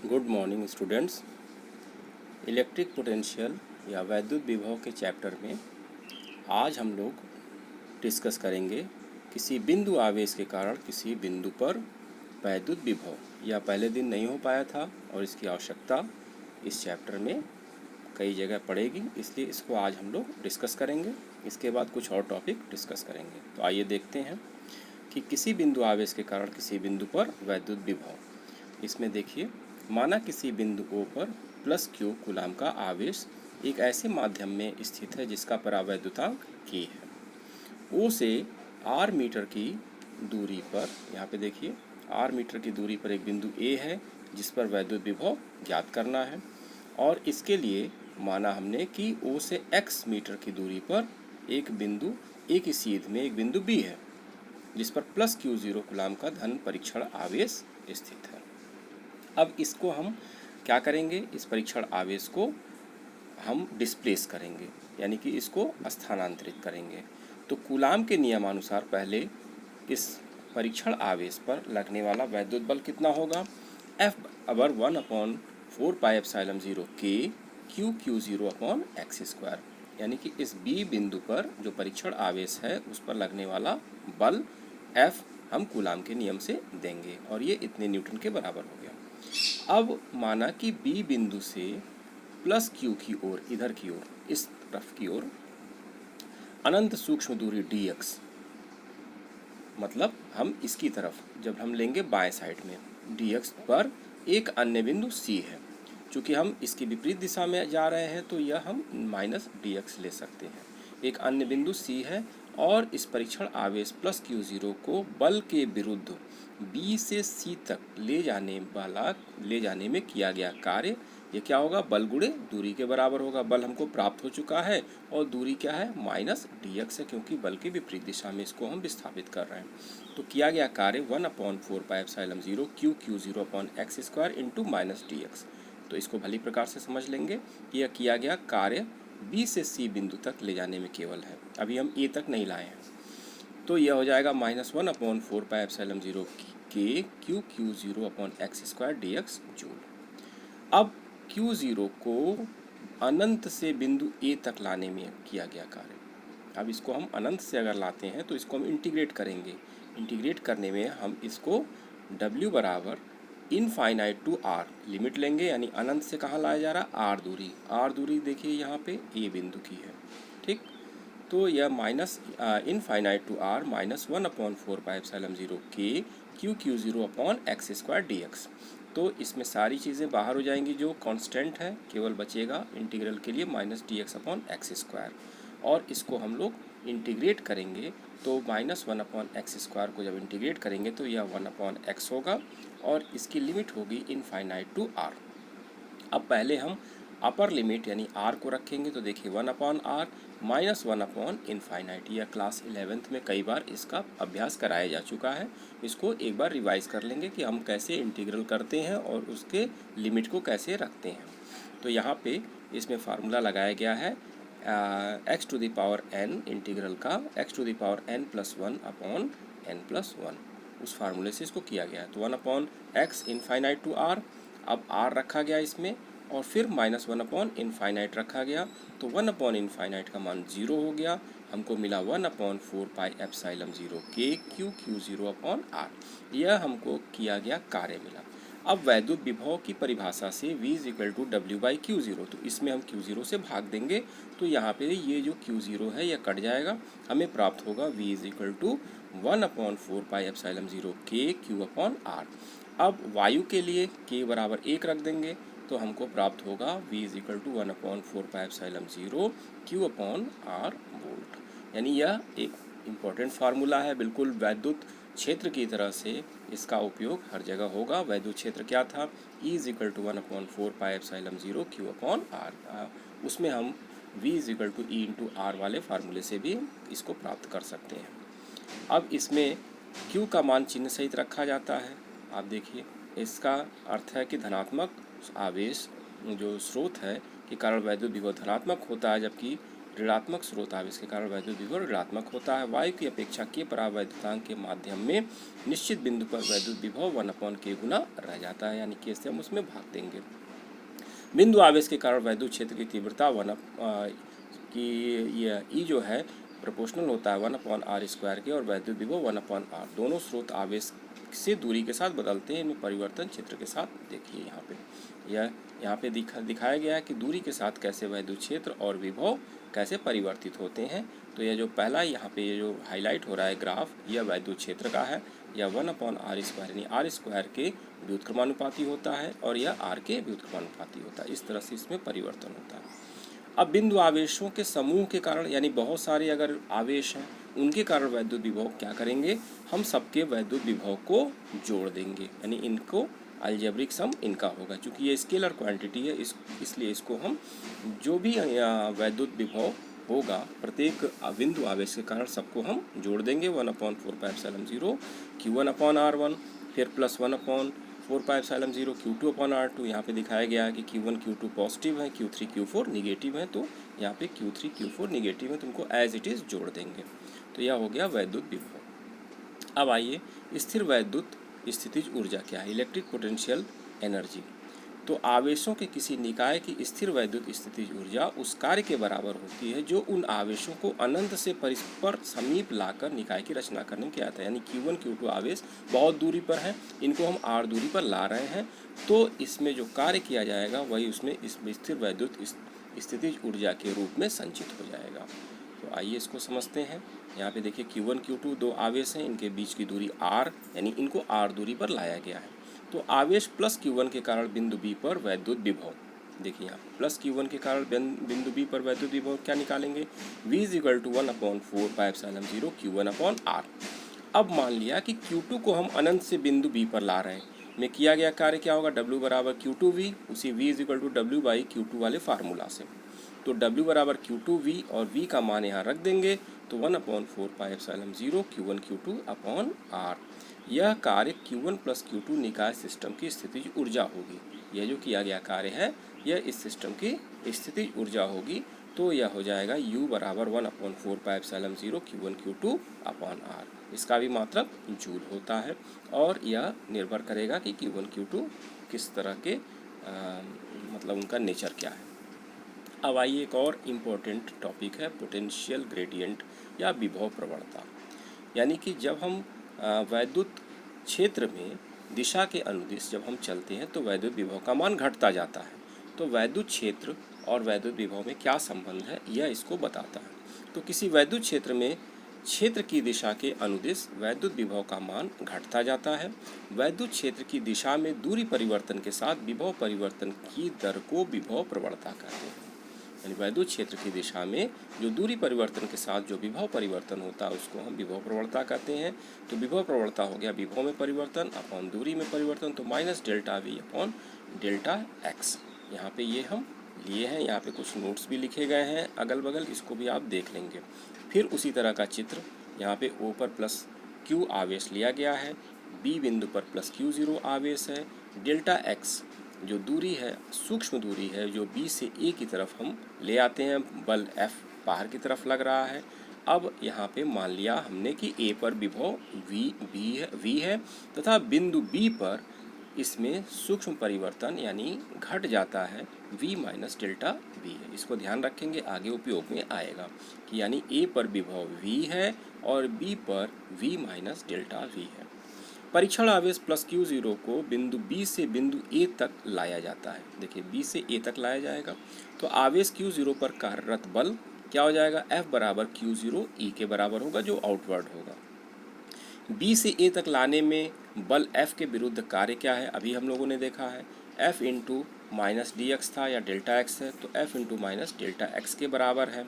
Good morning students. Electric potential या वैद्युत विभव के चैप्टर में आज हम लोग डिस्कस करेंगे किसी बिंदु आवेश के कारण किसी बिंदु पर वैद्युत विभव। यह पहले दिन नहीं हो पाया था और इसकी आवश्यकता इस चैप्टर में कई जगह पड़ेगी, इसलिए इसको आज हम लोग डिस्कस करेंगे। इसके बाद कुछ और टॉपिक डिस्कस करेंगे। तो आइए देखते हैं कि किसी बिंदु आवेश के कारण किसी बिंदु पर वैद्युत विभव। इसमें देखिए, माना किसी बिंदु O पर प्लस Q कूलाम का आवेश एक ऐसे माध्यम में स्थित है जिसका परावैद्युतांक K है। O से R मीटर की दूरी पर, यहाँ पे देखिए R मीटर की दूरी पर एक बिंदु A है जिस पर वैद्युत विभव ज्ञात करना है। और इसके लिए माना हमने कि O से X मीटर की दूरी पर एक बिंदु A की सीध में एक बिंदु B है जिस पर प्लस Q0 कूलाम का धन परीक्षण आवेश स्थित है। अब इसको हम क्या करेंगे, इस परीक्षण आवेश को हम डिस्प्लेस करेंगे, यानी कि इसको स्थानांतरित करेंगे। तो कूलाम के नियमानुसार पहले इस परीक्षण आवेश पर लगने वाला वैद्युत बल कितना होगा, F/1/4πε0 K Q0/x², यानी कि इस B बिंदु पर जो परीक्षण आवेश है उस पर लगने वाला बल F हम कूलाम के नियम से देंगे और ये इतने न्यूटन के बराबर हो गया। अब माना कि B बिंदु से प्लस Q की ओर, इधर की ओर, इस तरफ की ओर अनंत सूक्ष्म दूरी dx, मतलब हम इसकी तरफ जब हम लेंगे बाएं साइड में dx पर एक अन्य बिंदु C है। चूँकि हम इसकी विपरीत दिशा में जा रहे हैं तो यह हम माइनस dx ले सकते हैं। एक अन्य बिंदु C है और इस परीक्षण आवेश प्लस Q0 को बल के विरुद्ध B से C तक ले जाने में किया गया कार्य, ये क्या होगा, बल गुणे दूरी के बराबर होगा। बल हमको प्राप्त हो चुका है और दूरी क्या है, माइनस dx है, क्योंकि बल की विपरीत दिशा में इसको हम विस्थापित कर रहे हैं। तो किया गया कार्य 1/4πε0 Q0/x² इंटू माइनस dx। तो इसको भली प्रकार से समझ लेंगे कि यह किया गया कार्य B से C बिंदु तक ले जाने में केवल है, अभी हम A तक नहीं लाए हैं। तो यह हो जाएगा -1/4πε0 K Q0/x² dx जूल। अब Q0 को अनंत से बिंदु A तक लाने में किया गया कार्य। अब इसको हम अनंत से अगर लाते हैं तो इसको हम इंटीग्रेट करेंगे। इंटीग्रेट करने में हम इसको W बराबर इनफाइनाइट टू R लिमिट लेंगे, यानी अनंत से कहाँ लाया जा रहा है, R दूरी देखिए यहाँ पे A बिंदु की है, ठीक। तो यह minus infinite to R -1/4πε0 K Q0/x² dx। तो इसमें सारी चीज़ें बाहर हो जाएंगी, जो कांस्टेंट है केवल बचेगा इंटीग्रल के लिए -dx/x²। और इसको हम लोग इंटीग्रेट करेंगे तो -1/x² को जब इंटीग्रेट करेंगे तो यह 1/x होगा और इसकी लिमिट होगी इनफाइनाइट टू R। अब पहले हम अपर लिमिट यानी R को रखेंगे, तो देखिए 1/R -1/इनफाइनाइट। यह क्लास 11th में कई बार इसका अभ्यास कराया जा चुका है। इसको एक बार रिवाइज कर लेंगे कि हम कैसे इंटीग्रल करते हैं और उसके लिमिट को कैसे रखते हैं। तो यहाँ पे इसमें फार्मूला लगाया गया है x⁴n इंटीग्रल का x⁴n+1/n+1, उस फार्मूले से इसको किया गया है। तो 1/x इनफाइनाइट टू R, अब R रखा गया इसमें और फिर -1/इनफाइनाइट रखा गया, तो 1/इनफाइनाइट का मान 0 हो गया। हमको मिला 1/4πε0 K Q0/R। यह हमको किया गया कार्य मिला। अब वैद्युत विभव की परिभाषा से V = W/Q0, तो इसमें हम Q0 से भाग देंगे तो यहाँ पे ये जो Q0 है यह कट जाएगा, हमें प्राप्त होगा V = 1/4πε0 K Q/R। अब वायु के लिए K बराबर 1 रख देंगे तो हमको प्राप्त होगा V = 1/4πε0 Q/R वोल्ट। यानी यह एक इम्पॉर्टेंट फार्मूला है, बिल्कुल वैद्युत क्षेत्र की तरह से इसका उपयोग हर जगह होगा। वैद्युत क्षेत्र क्या था, E = 1/4πε0 Q/R। उसमें हम V = E × R वाले फार्मूले से भी इसको प्राप्त कर सकते हैं। अब इसमें Q का मान चिन्ह सहित रखा जाता है। आप देखिए, इसका अर्थ है कि धनात्मक आवेश जो स्रोत है के कारण वैद्युत विभव धनात्मक होता है, जबकि ऋणात्मक स्रोत आवेश के कारण वैद्युत विभव ऋणात्मक होता है। वायु की अपेक्षा के परावैद्युतांक के माध्यम में निश्चित बिंदु पर वैद्युत विभव 1/k गुना रह जाता है, यानी k से हम उसमें भाग देंगे। बिंदु आवेश के कारण वैद्युत क्षेत्र की तीव्रता की ये ई जो है प्रोपोर्शनल होता है 1/r² के, और वैद्युत विभव 1/r। दोनों स्रोत आवेश से दूरी के साथ बदलते हैं, इनमें परिवर्तन चित्र के साथ देखिए यहाँ पे। यह यहाँ पे दिखाया गया है कि दूरी के साथ कैसे वैद्युत क्षेत्र और विभव कैसे परिवर्तित होते हैं। तो यह जो पहला यहाँ पे ये जो हाईलाइट हो रहा है ग्राफ, यह वैद्युत क्षेत्र का है। यह 1/r² यानी r² के व्युत्क्रमानुपाती होता है, और यह r के व्युत्क्रमानुपाती होता है। इस तरह से इसमें परिवर्तन होता है। अब बिंदु आवेशों के समूह के कारण, यानी बहुत सारे अगर आवेश हैं उनके कारण वैद्युत विभव क्या करेंगे, हम सबके वैद्युत विभव को जोड़ देंगे, यानी इनको अलजेब्रिक सम इनका होगा। क्योंकि ये स्केलर क्वांटिटी है, इसलिए इसको हम जो भी वैद्युत विभव होगा प्रत्येक बिंदु आवेश के कारण सबको हम जोड़ देंगे। 1/4πε0 Q1/r1, फिर प्लस 1/4πε0 Q2/r2। यहाँ पे दिखाया गया है कि Q1 Q2 पॉजिटिव है, Q3 Q4 निगेटिव है, तो यहाँ पे Q3 Q4 निगेटिव है, तो उनको एज इट इज़ जोड़ देंगे। तो यह हो गया वैद्युत विभव। अब आइए स्थिर वैद्युत स्थितिज ऊर्जा क्या है, इलेक्ट्रिक पोटेंशियल एनर्जी। तो आवेशों के किसी निकाय की स्थिर वैद्युत स्थितिज ऊर्जा उस कार्य के बराबर होती है जो उन आवेशों को अनंत से परस्पर समीप लाकर निकाय की रचना करने में किया जाता है। यानी Q1 Q2 आवेश बहुत दूरी पर है, इनको हम r दूरी पर ला रहे हैं, तो इसमें जो कार्य किया जाएगा वही उसमें इस स्थिर वैद्युत स्थितिज ऊर्जा के रूप में संचित हो जाएगा। तो आइए इसको समझते हैं। यहाँ पे देखिए Q1 Q2 दो आवेश हैं, इनके बीच की दूरी r, यानी इनको r दूरी पर लाया गया है। तो आवेश प्लस Q1 के कारण बिंदु B पर वैद्युत विभव, देखिए यहाँ प्लस Q1 के कारण बिंदु B पर वैद्युत विभव क्या निकालेंगे, V = 1/4πε0 Q1/r। अब मान लिया कि Q2 को हम अनंत से बिंदु B पर ला रहे हैं, में किया गया कार्य क्या होगा, W = Q2V, उसी V = W/Q2 वाले फार्मूला से। तो W = Q2V और V का मान यहाँ रख देंगे, तो 1/4πε0 Q1 Q2/r। यह कार्य Q1 + Q2 निकाय सिस्टम की स्थितिज ऊर्जा होगी। यह जो किया गया कार्य है यह इस सिस्टम की स्थितिज ऊर्जा होगी। तो यह हो जाएगा U = 1/4πε0 Q1 Q2/r। इसका भी मात्रक जूल होता है, और यह निर्भर करेगा कि Q1 Q2 किस तरह के मतलब उनका नेचर क्या है। अब आइए एक और इम्पोर्टेंट टॉपिक है पोटेंशियल ग्रेडियंट या विभव प्रवणता। यानी कि जब हम वैद्युत क्षेत्र में दिशा के अनुदिश जब हम चलते हैं तो वैद्युत विभव का मान घटता जाता है। तो वैद्युत क्षेत्र और वैद्युत विभव में क्या संबंध है यह इसको बताता है। तो किसी वैद्युत क्षेत्र में क्षेत्र की दिशा के अनुदिश वैद्युत विभव का मान घटता जाता है। वैद्युत क्षेत्र की दिशा में दूरी परिवर्तन के साथ विभव परिवर्तन की दर को विभव प्रवणता कहते हैं। यानी वैद्युत क्षेत्र की दिशा में जो दूरी परिवर्तन के साथ जो विभव परिवर्तन होता है उसको हम विभव प्रवणता कहते हैं। तो विभव प्रवणता हो गया विभव में परिवर्तन अपॉन दूरी में परिवर्तन, तो -ΔV/ΔX। यहाँ पे ये हम लिए हैं, यहाँ पे कुछ नोट्स भी लिखे गए हैं अगल बगल, इसको भी आप देख लेंगे। फिर उसी तरह का चित्र यहाँ पे O पर +Q आवेश लिया गया है, B बिंदु पर +Q0 आवेश है, ΔX जो दूरी है सूक्ष्म दूरी है जो B से A की तरफ हम ले आते हैं, बल F बाहर की तरफ लग रहा है। अब यहाँ पे मान लिया हमने कि A पर विभव V है तथा बिंदु B पर इसमें सूक्ष्म परिवर्तन यानी घट जाता है V - ΔV है। इसको ध्यान रखेंगे, आगे उपयोग में आएगा कि यानी A पर विभव V है और B पर V - ΔV है। परीक्षण आवेश +Q0 को बिंदु B से बिंदु A तक लाया जाता है। देखिए B से A तक लाया जाएगा, तो आवेश Q0 पर कार्यरत बल क्या हो जाएगा, F = Q0E के बराबर होगा जो आउटवर्ड होगा। B से A तक लाने में बल F के विरुद्ध कार्य क्या है, अभी हम लोगों ने देखा है F × -dx था या ΔX है, तो F × -ΔX के बराबर है।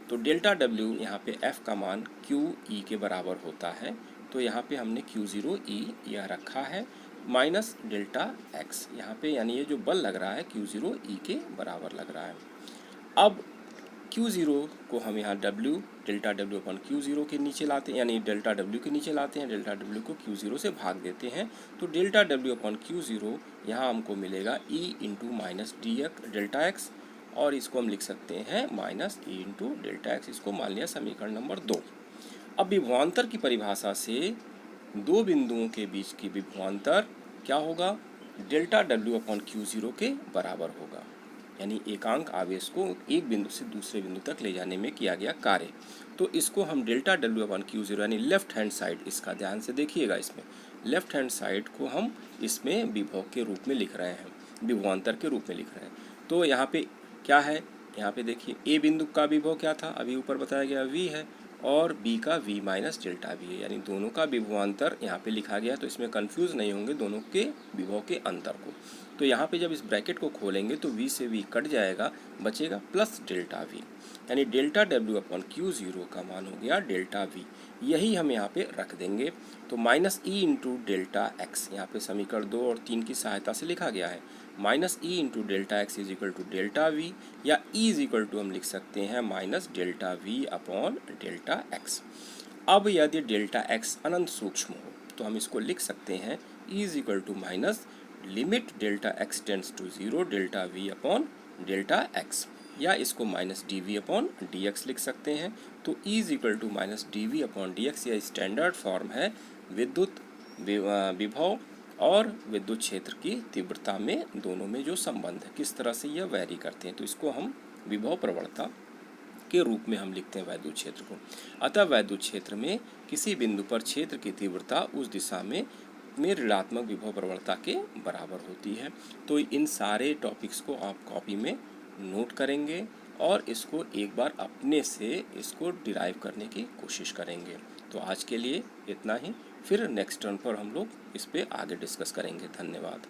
तो ΔW यहाँ पे F का मान QE के बराबर होता है, तो यहाँ पे हमने Q0E यह रखा है -ΔX यहाँ पे, यानी ये जो बल लग रहा है Q0E के बराबर लग रहा है। अब Q0 को हम यहाँ ΔW/Q0 के नीचे लाते हैं, यानी ΔW के नीचे लाते हैं, ΔW को Q0 से भाग देते हैं, तो ΔW/Q0 यहाँ हमको मिलेगा E × -ΔX और इसको हम लिख सकते हैं minus E into delta x. इसको मान लिया समीकरण नंबर 2। अब विभवांतर की परिभाषा से दो बिंदुओं के बीच की विभवांतर क्या होगा, delta W upon Q zero के बराबर होगा। यानी एकांक आवेश को एक बिंदु से दूसरे बिंदु तक ले जाने में किया गया कार्य। तो इसको हम delta W upon Q zero यानी लेफ्ट हैंड साइड, इसका ध्यान से देखिएगा, इसमें लेफ्ट हैंड साइड को हम इसमें विभव के रूप में लिख रहे हैं, विभवांतर के रूप में लिख रहे हैं। तो यहाँ पे क्या है, यहाँ पे देखिए ए बिंदु का विभव क्या था, अभी ऊपर बताया गया v है, और b का v माइनस डेल्टा v है, यानी दोनों का विभवांतर यहाँ पे लिखा गया। तो इसमें कंफ्यूज नहीं होंगे दोनों के विभव के अंतर को। तो यहाँ पे जब इस ब्रैकेट को खोलेंगे तो v से v कट जाएगा, बचेगा प्लस डेल्टा v, यानी delta W upon Q zero का मान हो गया डेल्टा v। यही हम यहाँ पे रख देंगे। तो minus E into delta x, यहाँ पे समीकरण 2 और 3 की सहायता से लिखा गया है। Minus E into delta x is equal to delta V, या ई इज इक्वल टू हम लिख सकते हैं minus delta V upon delta x. अब यदि डेल्टा एक्स अनंत सूक्ष्म हो तो हम इसको लिख सकते हैं E is equal to minus limit delta x tends to 0 delta V upon delta x, या इसको minus d V upon d x लिख सकते हैं। तो E is equal to minus d V upon d x, यह standard form है विद्युत विभव और विद्युत क्षेत्र की तीव्रता में, दोनों में जो संबंध है किस तरह से यह वैरी करते हैं। तो इसको हम विभव प्रवणता के रूप में हम लिखते हैं वैद्युत क्षेत्र को। अतः वैद्युत क्षेत्र में किसी बिंदु पर क्षेत्र की तीव्रता उस दिशा में ऋणात्मक विभव प्रवणता के बराबर होती है। तो इन सारे टॉपिक्स को आप कॉपी में नोट करेंगे और इसको एक बार अपने से इसको डिराइव करने की कोशिश करेंगे। तो आज के लिए इतना ही, फिर नेक्स्ट टर्न पर हम लोग इस पे आगे डिस्कस करेंगे। धन्यवाद।